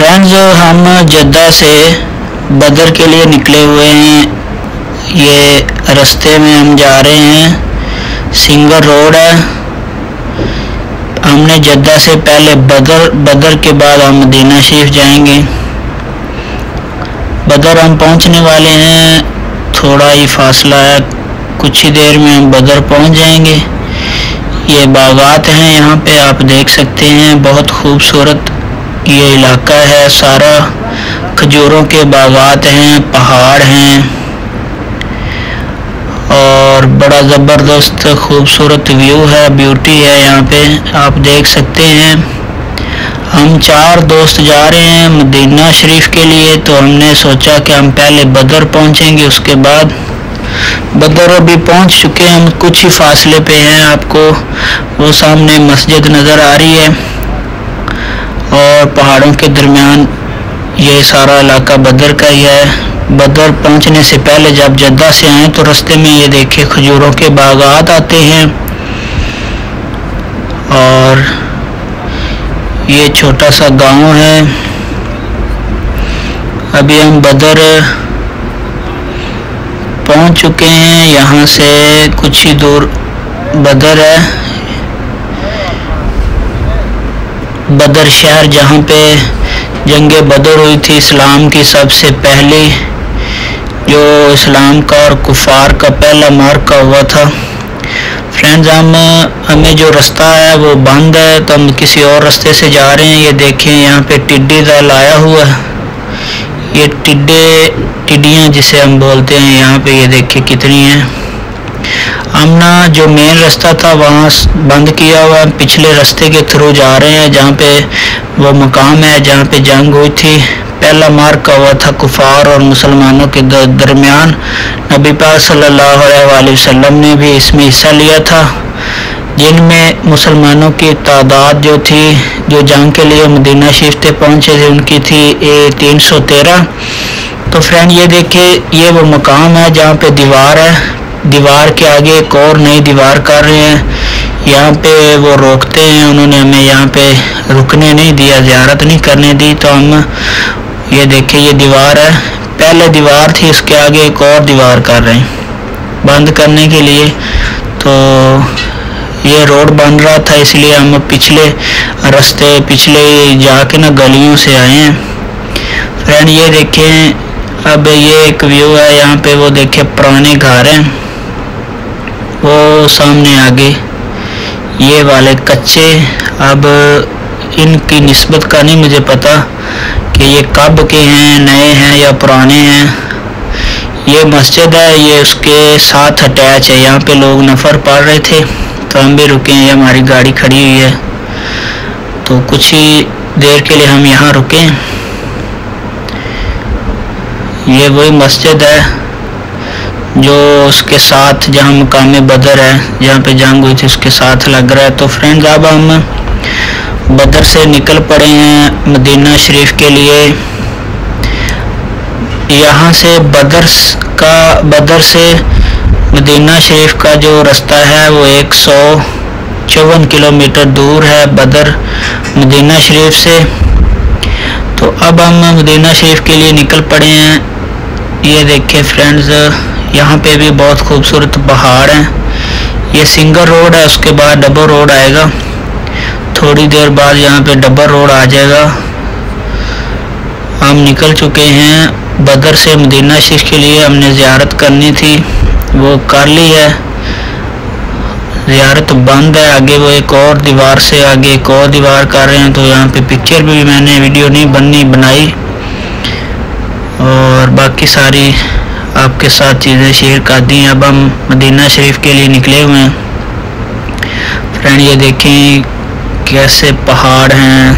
Friends, हम जद्दा से बदर के लिए निकले हुए हैं। ये रास्ते में हम जा रहे हैं, सिंगल रोड है। हमने जद्दा से पहले बदर के बाद हम मदीना शरीफ जाएंगे। बदर हम पहुंचने वाले हैं, थोड़ा ही फासला है, कुछ ही देर में हम बदर पहुंच जाएंगे। ये बागात हैं, यहाँ पे आप देख सकते हैं, बहुत खूबसूरत ये इलाका है। सारा खजूरों के बागात हैं, पहाड़ हैं और बड़ा ज़बरदस्त खूबसूरत व्यू है, ब्यूटी है यहाँ पे, आप देख सकते हैं। हम 4 दोस्त जा रहे हैं मदीना शरीफ के लिए, तो हमने सोचा कि हम पहले बदर पहुँचेंगे, उसके बाद बदर अभी पहुँच चुके हैं हम, कुछ ही फासले पे हैं। आपको वो सामने मस्जिद नज़र आ रही है और पहाड़ों के दरमियान ये सारा इलाका बदर का ही है। बदर पहुंचने से पहले जब जद्दा से आए तो रास्ते में ये देखिए खजूरों के बागात आते हैं और ये छोटा सा गांव है। अभी हम बदर पहुंच चुके हैं, यहाँ से कुछ ही दूर बदर है। बदर शहर जहाँ पे जंगे बदर हुई थी, इस्लाम की सबसे पहली, जो इस्लाम का और कुफार का पहला मार्का हुआ था। फ्रेंड्स, हमें जो रास्ता है वो बंद है, तो हम किसी और रास्ते से जा रहे हैं। ये देखें, यहाँ पे टिड्डी दल आया हुआ है। ये टिड्डियाँ जिसे हम बोलते हैं, यहाँ पे ये देखिए कितनी हैं। हमने जो मेन रास्ता था वहाँ बंद किया हुआ है, पिछले रास्ते के थ्रू जा रहे हैं, जहाँ पे वो मकाम है जहाँ पे जंग हुई थी, पहला मार्का हुआ था कुफार और मुसलमानों के दरमियान। नबी पाक सल्लल्लाहु अलैहि वसल्लम ने भी इसमें हिस्सा लिया था, जिनमें मुसलमानों की तादाद जो थी, जो जंग के लिए मदीना शरीफ पे पहुँचे थे, उनकी थी 313। तो फ्रेंड, ये देखिए, ये वो मकाम है जहाँ पे दीवार है, दीवार के आगे एक और नई दीवार कर रहे हैं। यहाँ पे वो रोकते हैं, उन्होंने हमें यहाँ पे रुकने नहीं दिया, ज़ियारत नहीं करने दी। तो हम ये देखिए, ये दीवार है, पहले दीवार थी, इसके आगे एक और दीवार कर रहे हैं बंद करने के लिए। तो ये रोड बन रहा था, इसलिए हम पिछले रास्ते पिछले जाके ना गलियों से आए हैं। फ्रेंड, ये देखें, अब ये एक व्यू है यहाँ पे, वो देखे पुराने घर हैं, वो सामने आगे ये वाले कच्चे। अब इनकी निस्बत का नहीं मुझे पता कि ये कब के हैं, नए हैं या पुराने हैं। ये मस्जिद है, ये उसके साथ अटैच है। यहाँ पे लोग नफर पढ़ रहे थे, तो हम भी रुके हैं, हमारी गाड़ी खड़ी हुई है, तो कुछ ही देर के लिए हम यहाँ रुके। ये वही मस्जिद है जो उसके साथ, जहाँ मकाम बदर है, जहाँ पे जंग हुई थी, उसके साथ लग रहा है। तो फ्रेंड्स, अब हम बदर से निकल पड़े हैं मदीना शरीफ के लिए। यहाँ से बदर से मदीना शरीफ का जो रास्ता है वो 154 किलोमीटर दूर है, बदर मदीना शरीफ से। तो अब हम मदीना शरीफ के लिए निकल पड़े हैं। ये देखिए फ्रेंड्स, यहाँ पे भी बहुत खूबसूरत पहाड़ हैं। ये सिंगल रोड है, उसके बाद डबल रोड आएगा, थोड़ी देर बाद यहाँ पे डबल रोड आ जाएगा। हम निकल चुके हैं बदर से मदीना शरीफ के लिए। हमने ज़ियारत करनी थी, वो कर ली है, ज़ियारत बंद है। आगे वो एक और दीवार से आगे एक और दीवार कर रहे हैं, तो यहाँ पे पिक्चर भी मैंने वीडियो नहीं बनाई और बाकी सारी आपके साथ चीज़ें शेयर कर दी। अब हम मदीना शरीफ के लिए निकले हुए हैं। फ्रेंड, ये देखें कैसे पहाड़ हैं,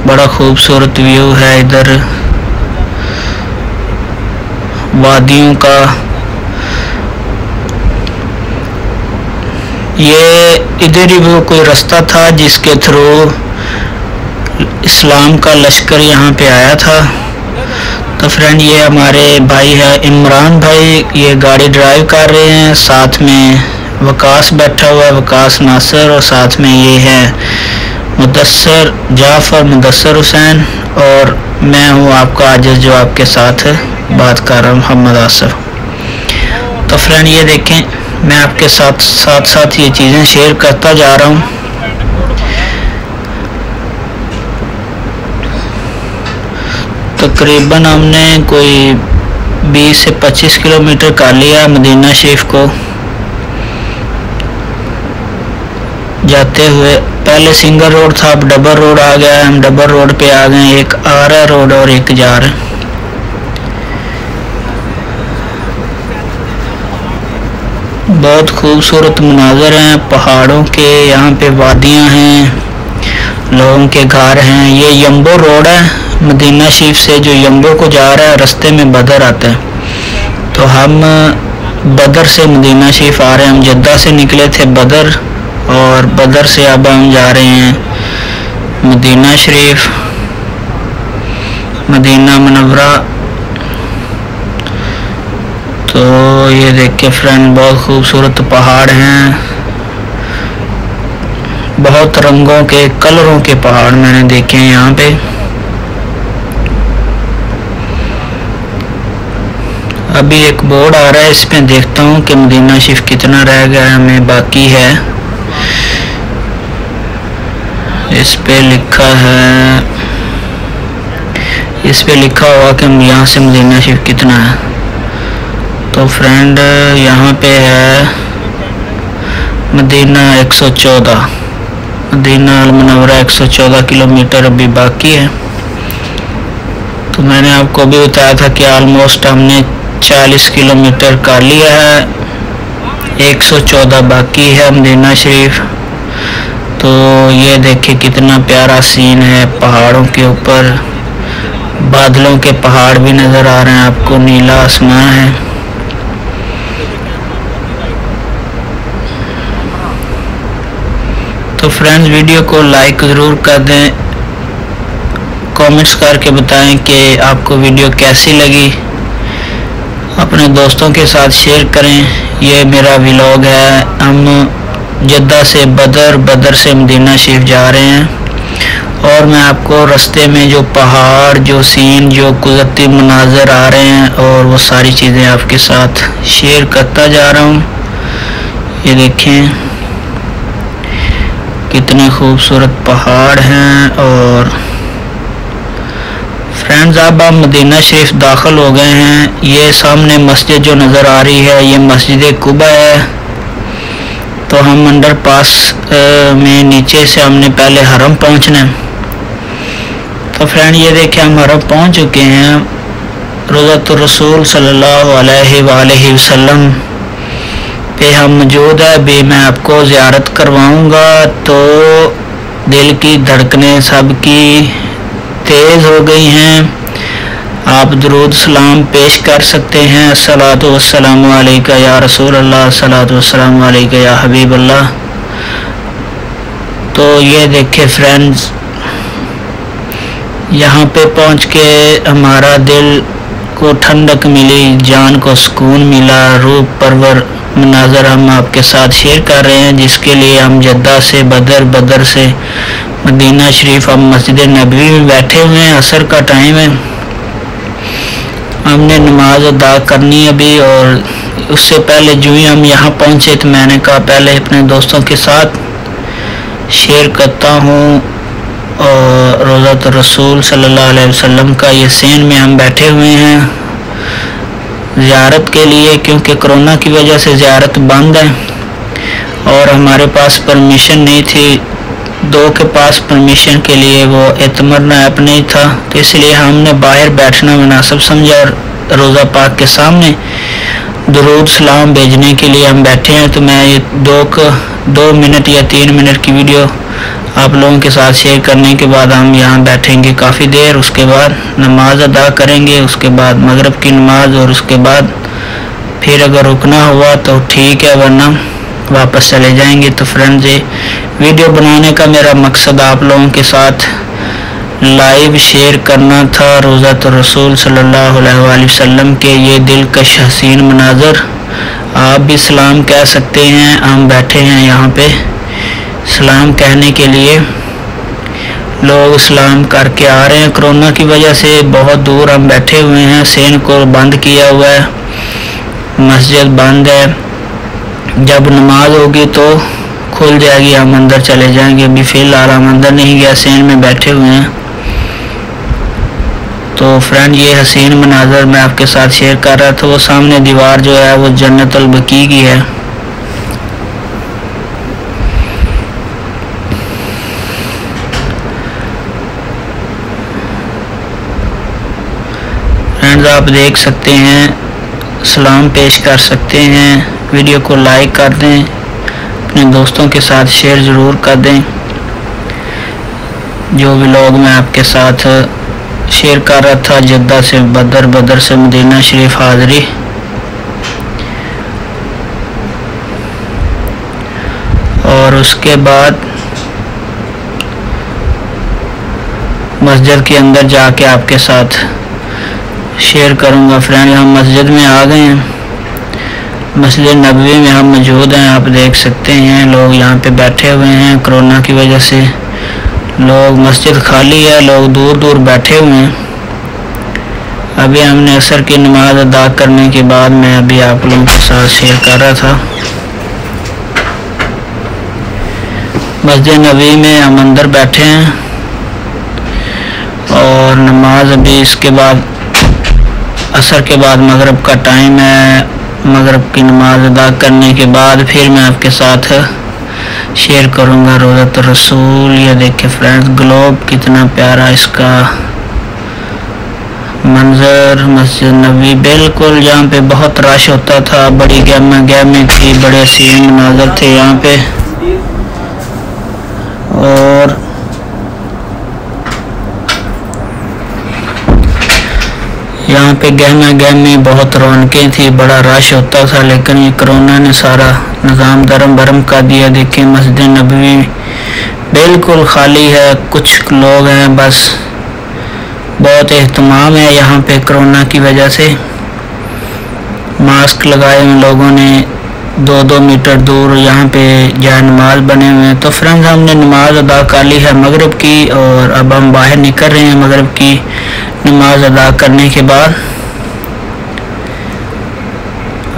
बड़ा खूबसूरत व्यू है इधर वादियों का। ये इधर ही वो कोई रास्ता था जिसके थ्रू इस्लाम का लश्कर यहाँ पे आया था। तो फ्रेंड, ये हमारे भाई है इमरान भाई, ये गाड़ी ड्राइव कर रहे हैं, साथ में वकास बैठा हुआ है, वकास नासिर, और साथ में ये है मुदस्सर जाफ़र मुदस्सर हुसैन, और मैं हूँ आपका आजिज़ जो आपके साथ बात कर रहा हूँ, मोहम्मद आसिफ। तो फ्रेंड ये देखें, मैं आपके साथ ये चीज़ें शेयर करता जा रहा हूँ। तकरीबन हमने कोई 20 से 25 किलोमीटर कर लिया मदीना शरीफ को जाते हुए। पहले सिंगल रोड था, अब डबल रोड आ गया, हम डबल रोड पे आ गए। एक आ रहा रोड और एक जा रहा है। बहुत खूबसूरत मनाज़र हैं पहाड़ों के, यहाँ पे वादियाँ हैं, लोगों के घर हैं। ये यम्बो रोड है मदीना शरीफ से, जो यम्बो को जा रहा है, रास्ते में बदर आता है। तो हम बदर से मदीना शरीफ आ रहे हैं। हम जद्दा से निकले थे बदर, और बदर से अब हम जा रहे हैं मदीना शरीफ, मदीना मुनव्वरा। तो ये देखिए फ्रेंड, बहुत खूबसूरत पहाड़ हैं, बहुत रंगों के, कलरों के पहाड़ मैंने देखे हैं यहाँ पे। अभी एक बोर्ड आ रहा है, इस पे देखता हूँ कि मदीना शरीफ कितना रह गया है हमें बाकी है। इस पे लिखा है, इस पे लिखा हुआ कि यहाँ से मदीना शरीफ कितना है। तो फ्रेंड यहाँ पे है मदीना 114, मदीना अल मुनव्वरा 114 किलोमीटर अभी बाकी है। तो मैंने आपको भी बताया था कि ऑलमोस्ट हमने 40 किलोमीटर कर लिया है, 114 बाकी है मदीना शरीफ। तो ये देखिए कितना प्यारा सीन है, पहाड़ों के ऊपर बादलों के पहाड़ भी नज़र आ रहे हैं आपको, नीला आसमान है। तो फ्रेंड्स वीडियो को लाइक ज़रूर कर दें, कमेंट्स करके बताएं कि आपको वीडियो कैसी लगी, अपने दोस्तों के साथ शेयर करें। ये मेरा व्लॉग है, हम जद्दा से बदर, बदर से मदीना शरीफ जा रहे हैं, और मैं आपको रास्ते में जो पहाड़, जो सीन, जो कुदरती मनाज़र आ रहे हैं, और वो सारी चीज़ें आपके साथ शेयर करता जा रहा हूँ। ये देखें कितने खूबसूरत पहाड़ हैं। और फ्रेंड्स अब हम मदीना शरीफ दाखिल हो गए हैं। ये सामने मस्जिद जो नज़र आ रही है, ये मस्जिद कुबा है। तो हम अंडर पास में नीचे से हमने पहले हरम पहुंचना है। तो फ्रेंड ये देखिए हम हरम पहुंच चुके हैं। रोज़ातुर रसूल सल्लल्लाहु अलैहि वसल्लम पे हम मौजूद है। अभी मैं आपको ज़ियारत करवाऊंगा, तो दिल की धड़कनें सबकी तेज़ हो गई हैं। आप दुरूद सलाम पेश कर सकते हैं। अस्सलातु वस्सलामु अलैका या रसूल अल्लाह, अस्सलातु वस्सलामु अलैका या हबीब अल्लाह। तो ये देखे फ्रेंड्स, यहाँ पे पहुँच के हमारा दिल को ठंडक मिली, जान को सुकून मिला। रूह परवर मनाज़र हम आपके साथ शेयर कर रहे हैं, जिसके लिए हम जद्दा से बदर, बदर से मदीना शरीफ, हम मस्जिद नबवी में बैठे हुए हैं। असर का टाइम है, हमने नमाज अदा करनी अभी। और उससे पहले जो ही हम यहाँ पहुँचे, तो मैंने कहा पहले अपने दोस्तों के साथ शेयर करता हूँ। और रोज़ातुर रसूल सल्लल्लाहु अलैहि वसल्लम का ये सीन में हम बैठे हुए हैं ज़ियारत के लिए, क्योंकि कोरोना की वजह से ज़ियारत बंद है और हमारे पास परमिशन नहीं थी। दो के पास परमिशन के लिए वो एतमरना ऐप नहीं था, तो इसलिए हमने बाहर बैठना मुनासिब समझा। रोज़ा पाक के सामने दुरूद सलाम भेजने के लिए हम बैठे हैं। तो मैं ये 2 मिनट या 3 मिनट की वीडियो आप लोगों के साथ शेयर करने के बाद हम यहाँ बैठेंगे काफ़ी देर। उसके बाद नमाज अदा करेंगे, उसके बाद मगरिब की नमाज, और उसके बाद फिर अगर रुकना हुआ तो ठीक है, वरना वापस चले जाएंगे। तो फ्रेंड्स ये वीडियो बनाने का मेरा मकसद आप लोगों के साथ लाइव शेयर करना था रोज़ातुर रसूल सल्लल्लाहु अलैहि वसल्लम के ये दिलकश हसीन मनाज़र। आप भी सलाम कह सकते हैं, हम बैठे हैं यहाँ पे सलाम कहने के लिए। लोग इस्लाम करके आ रहे हैं। कोरोना की वजह से बहुत दूर हम बैठे हुए हैं। हुसैन को बंद किया हुआ है, मस्जिद बंद है। जब नमाज होगी तो खुल जाएगी, हम अंदर चले जाएंगे। अभी फ़िलहाल हम अंदर नहीं गए, हुसैन में बैठे हुए हैं। तो फ्रेंड, ये हसीन मनाज़र मैं आपके साथ शेयर कर रहा था। वो सामने दीवार जो है वो जन्नतुल बकी की है। फ्रेंड्स, आप देख सकते हैं, सलाम पेश कर सकते हैं। वीडियो को लाइक कर दें, अपने दोस्तों के साथ शेयर ज़रूर कर दें। जो व्लॉग मैं आपके साथ शेयर कर रहा था, जद्दा से बदर, बदर से मदीना शरीफ हाज़री। और उसके बाद मस्जिद के अंदर जाके आपके साथ शेयर करूंगा। फ्रेंड, हम मस्जिद में आ गए हैं। मस्जिद नबवी में हम मौजूद हैं। आप देख सकते हैं लोग यहाँ पे बैठे हुए हैं। कोरोना की वजह से लोग, मस्जिद खाली है, लोग दूर दूर बैठे हुए हैं। अभी हमने असर की नमाज अदा करने के बाद मैं अभी आप लोगों के साथ शेयर कर रहा था। मस्जिद नबवी में हम अंदर बैठे हैं और नमाज अभी इसके बाद असर के बाद मगरिब का टाइम है। मगरिब की नमाज अदा करने के बाद फिर मैं आपके साथ शेयर करूंगा रोज़त रसूल। ये देखिए फ्रेंड्स, ग्लोब कितना प्यारा इसका मंजर। मस्जिद नबवी बिल्कुल जहाँ पे बहुत रश होता था, बड़ी गहमा गहमी थी, बड़े हसीन मनाज़र थे यहाँ पे। और यहाँ पे गहमा गहमी बहुत रौनकें थी, बड़ा रश होता था। लेकिन ये कोरोना ने सारा निज़ाम दरम बरम कर दिया। देखिए मस्जिद नबवी बिल्कुल खाली है, कुछ लोग हैं बस। बहुत एहतमाम है यहाँ पे कोरोना की वजह से। मास्क लगाए हुए लोगों ने, 2-2 मीटर दूर यहाँ पे जाए नमाज बने हुए हैं। तो फ्रेंड्स, हमने नमाज अदा कर ली है मगरिब की और अब हम बाहर निकल रहे हैं। मगरिब की नमाज अदा करने के बाद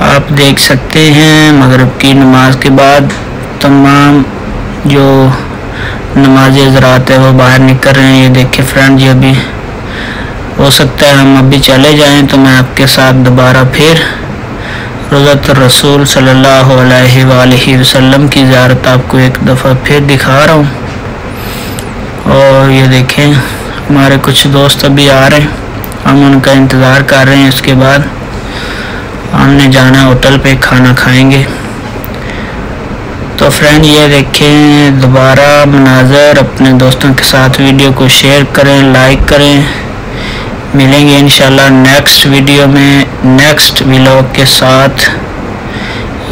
आप देख सकते हैं, मगरिब की नमाज के बाद तमाम जो नमाज़ी हज़रात है वो बाहर निकल रहे हैं। ये देखिए फ्रेंड, ये अभी हो सकता है हम अभी चले जाएं तो मैं आपके साथ दोबारा फिर रोज़त रसूल सल्लल्लाहु अलैहि वसल्लम की ज़ियारत आपको एक दफ़ा फिर दिखा रहा हूँ। और ये देखें, हमारे कुछ दोस्त अभी आ रहे हैं, हम उनका इंतज़ार कर रहे हैं। इसके बाद हमने जाना होटल पे, खाना खाएंगे। तो फ्रेंड, ये देखें दोबारा मनाज़र, अपने दोस्तों के साथ वीडियो को शेयर करें, लाइक करें। मिलेंगे इंशाल्लाह नेक्स्ट वीडियो में, नेक्स्ट व्लॉग के साथ।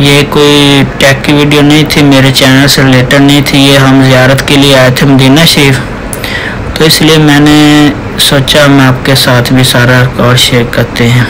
ये कोई टेक की वीडियो नहीं थी, मेरे चैनल से रिलेटेड नहीं थी। ये हम ज़ियारत के लिए आए थे मदीना शरीफ, तो इसलिए मैंने सोचा मैं आपके साथ भी सारा रिकॉर्ड शेयर करते हैं।